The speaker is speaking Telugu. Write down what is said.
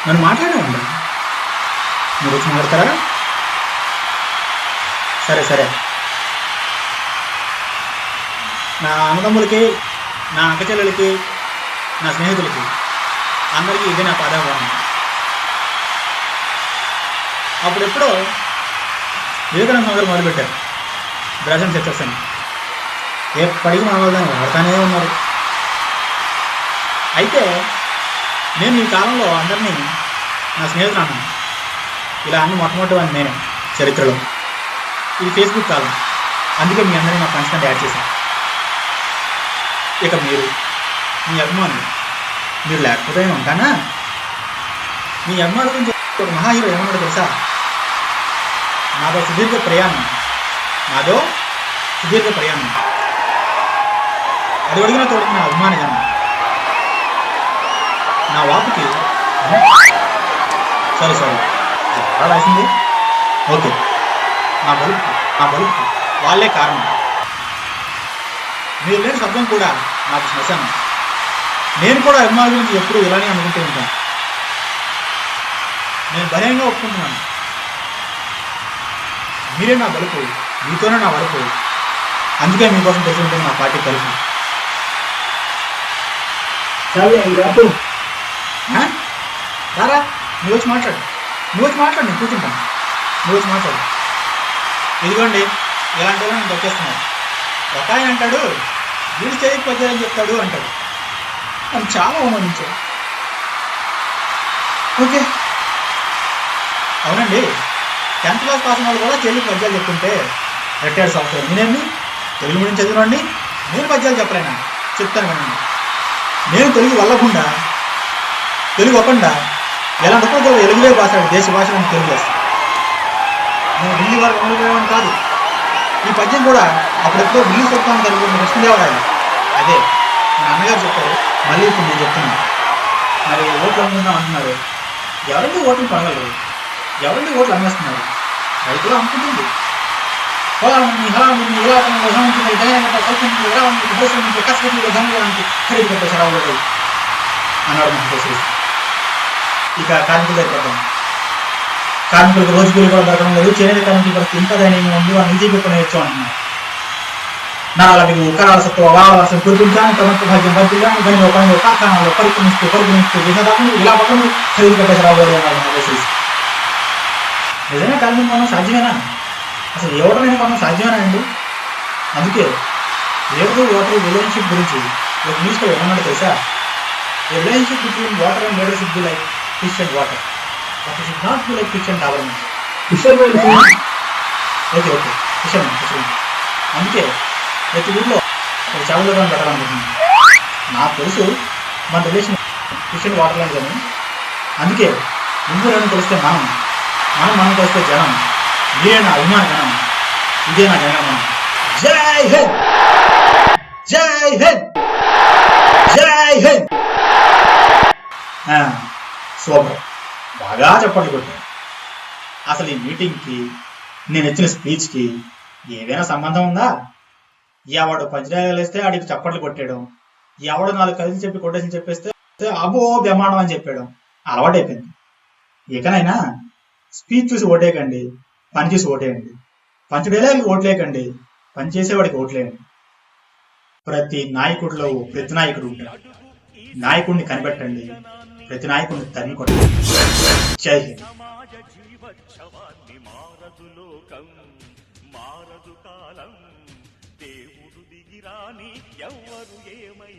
నన్ను మాట్లాడేవండి. మీరు వచ్చి మాట్లాడతారా? సరే సరే. నా అన్నదమ్ములకి, నా అక్కచెల్లెలకి, నా స్నేహితులకి అందరికీ ఇదే నా పాదాభావం. అప్పుడెప్పుడో వివేకానంద సంఘాలు మొదలుపెట్టారు బ్రాజన్ చర్చస్ అని. ఎప్పటికీ మన వాళ్ళు దాన్ని వాడుతూనే ఉన్నారు. అయితే నేను ఈ కాలంలో అందరినీ నా స్నేహితులు అన్నాను. ఇలా అన్ని మొట్టమొదటి వాడిని నేనే చరిత్రలో. ఇది ఫేస్బుక్ కాలం, అందుకే మీ అందరినీ నా ఫ్రెండ్స్ కంటే యాడ్ చేశాను. ఇక మీరు మీ అభిమానులు, మీరు లేకపోతే నేను ఉంటానా? మీ అభిమానుల గురించి ఒక మహా హీరో ఏమన్నాడు తెలుసా? నాదో సుదీర్ఘ ప్రయాణం, అది అడిగిన తోడుకు నా అభిమాన జనం. నా వాపుకి సారీ రాసింది. ఓకే, నా బలుపు వాళ్ళే కారణం. మీరు లేని శబ్దం కూడా నాకు శ్మశానం. నేను కూడా అభిమానుల గురించి ఎప్పుడూ ఇలానే అనుకుంటూ ఉంటాను. నేను భయంగా ఒప్పుకుంటున్నాను. మీరే నా బలుపు, మీతోనే నా వలుపు. అందుకే మీకోసం తెలిసి ఉంటుంది నా పార్టీ తలుపు. రారా, నువ్వు వచ్చి మాట్లాడు, నేను కూర్చుంటాను. నువ్వు వచ్చి మాట్లాడు. ఇదిగోండి, ఇలాంటి వాళ్ళు నేను దొక్కేస్తున్నాను. ఒక ఆయన అంటాడు, వీడు చేతికి పద్యాలని చెప్తాడు అంటాడు. నన్ను చాలా అవమానించాడు. ఓకే, అవునండి, 10th క్లాస్ పాస్ వాళ్ళు కూడా చేతికి పద్యాలు చెప్తుంటే రిటైర్డ్ సాఫ్ట్వేర్. నేనేమి తెలుగు మీడియం చదివినండి, నేను పద్యాలు చెప్పలేనా? చెప్తాను వినండి. నేను తెలుగు వల్లకుండా, తెలుగు ఒకండా ఎలాంటి ఉపయోగాలు ఎలుగులే భాషాడు దేశ భాషలను తెలుగు వేస్తాను. నేను ఢిల్లీ వరకు అమలుపోయేవాడిని కాదు. ఈ పద్యం కూడా అప్పుడెప్పుడో ఢిల్లీ సుల్తాన్ కలుగుతున్న కృష్ణదేవరాయలు, అదే మా అన్నగారు చెప్పారు. మళ్ళీ ఇప్పుడు నేను చెప్తున్నాను. మరి ఓట్లు అమ్ముకుందాం అంటున్నారు. ఎవరండి ఓట్లు కొనగలరు? ఎవరండి ఓట్లు అమ్మేస్తున్నారు? రైతులు అమ్ముకుంటుంది. పొలాన్ని హలాన్ని ఇలా హోమంటుంది, దయనగట్ట కల్పించి ఎలా ఉంటుంది, భవిష్యత్తు కష్టపడి ధనడానికి ఖరీదు కట్టే సరావులు అన్నాడు మహేశ్వరి. ఇక కార్మికుల దగ్గర పడ్డాం. కార్మికులకు రోజు కూలి కూడా దొరకడం లేదు. చేనేత కార్మికుల పరిస్థితి ఇంకా దయనీయంగా ఉంది. వాళ్ళు నిజీపీ కొనేయచ్చు అంటున్నారు. నాలుగు కరాల సత్వ వారసం కురిపించాను, ప్రభుత్వ భాగ్యం వర్తిల్లాను, గనిలో పనులు కార్ఖానాలు పరిగణిస్తూ వినదాన్ని ఇలా పక్కన ఖరీదు కట్టేసి రాబోయే అన్నాడు మహేశ్వరి. నిజంగా కార్మికులు మనం సాధ్యమేనా? అసలు ఎవరినైనా మనం సాధ్యమేనా అండి? అందుకే లేబర్ వాటర్ రిలేషన్షిప్ గురించి ఒక న్యూస్లో ఏమన్నాడు తెలుసా? A relationship between water and water should be like fish and water. But it should not be like fish and government. Fisherman. Okay. Fisherman. అందుకే ప్రతి ఊళ్ళో ఒక చావులో కానీ పెట్టాలనుకుంటున్నాను. నాకు తెలుసు మన రిలేషన్ ఫిష్ అండ్ వాటర్ లాంటి అని. అందుకే ముందు తెలిస్తే మనం కలిస్తే జనం. మీరే నా అభిమాన జనం. ఇదే నా జనగణమనం. జై హింద్, జై హింద్, జై హింద్. సూపర్, బాగా చప్పట్లు కొట్టాను. అసలు ఈ మీటింగ్కి నేను ఇచ్చిన స్పీచ్కి ఏదైనా సంబంధం ఉందా? ఎవడు పంచరాయాలు వేస్తే ఆడికి చప్పట్లు కొట్టేయడం, ఎవడు 4 కలిసి చెప్పి కొట్టేసి చెప్పేస్తే అబ్బో బ్రహ్మాండం అని చెప్పాడు. అలవాటైపోయింది. ఇకనైనా స్పీచ్ చూసి ఓటేయకండి, పని చూసి ఓటేయండి. పంచడేలాకి ఓట్లేయకండి, పని చేసేవాడికి ఓట్లేయండి. ప్రతి నాయకుడిలో ప్రతి నాయకుడు ఉంటాడు. నాయకుడిని కనిపెట్టండి, ప్రతి నాయకుడిని తరిమి కొట్టండి. జై హింద్. దేవుడు దిగిరాని ఎవ్వరు ఏమై